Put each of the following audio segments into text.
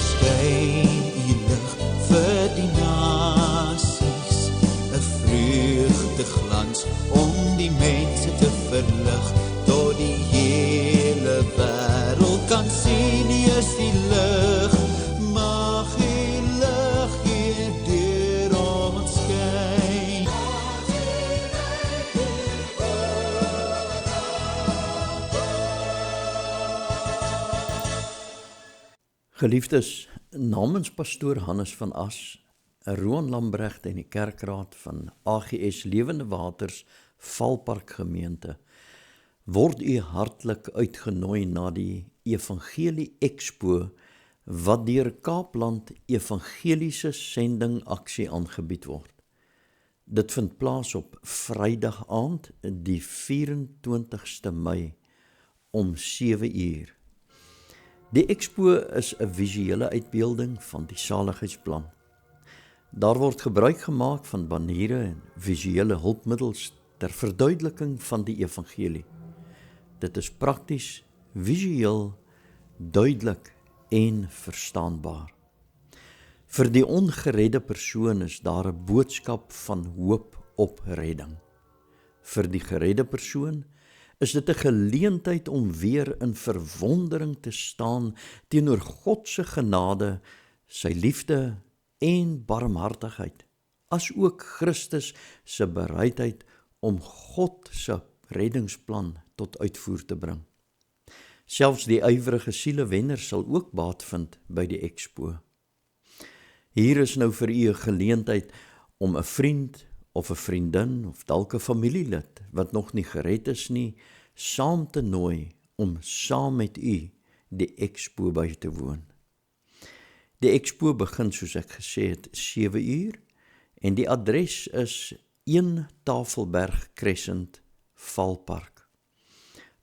verskyn u lig vir die nasies, 'n vreugdeglans om die mense te verlig, tot die hele wêreld kan sien, U is die lig, mag U lig hier deur ons skyn. Geliefdes, namens pastoor Hannes van As, Roan Lambrecht en die kerkraad van AGS Lewende Waters Valpark gemeente, word u hartlik uitgenooi na die Evangelie Expo wat deur Kaapland Evangeliese Sending Aksie aangebied word. Dit vind plaas op Vrydag aand, die 24ste Mei om 7:00. Die expo is 'n visuele uitbeelding van die saligheidsplan. Daar word gebruik gemaak van baniere en visuele hulpmiddels ter verduideliking van die evangelie. Dit is prakties, visueel, duidelik en verstaanbaar. Vir die ongeredde persoon is daar 'n boodskap van hoop op redding. Vir die geredde persoon is dit 'n geleentheid om weer in verwondering te staan teenoor God se genade, sy liefde en barmhartigheid, as ook Christus se bereidheid om God se reddingsplan tot uitvoer te bring. Selfs die ywerige sielewenners sal ook baat vind by die expo. Hier is nou vir u 'n geleentheid om 'n vriend of 'n vriendin of dalk 'n familielid wat nog nie gered is nie, saam te nooi om saam met u die expo by te woon. Die expo begin, soos ek gesê het, 7:00 en die adres is 1 Tafelberg Crescent, Valpark.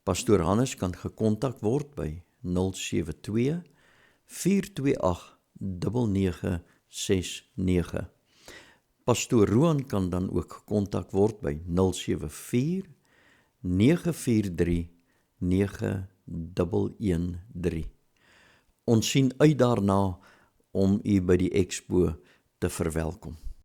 Pastoor Hannes kan gekontak word by 072 428 9969. Pastoor Roan kan dan ook gekontak word by 074 943 9113. Ons sien uit daarna om u by die expo te verwelkom.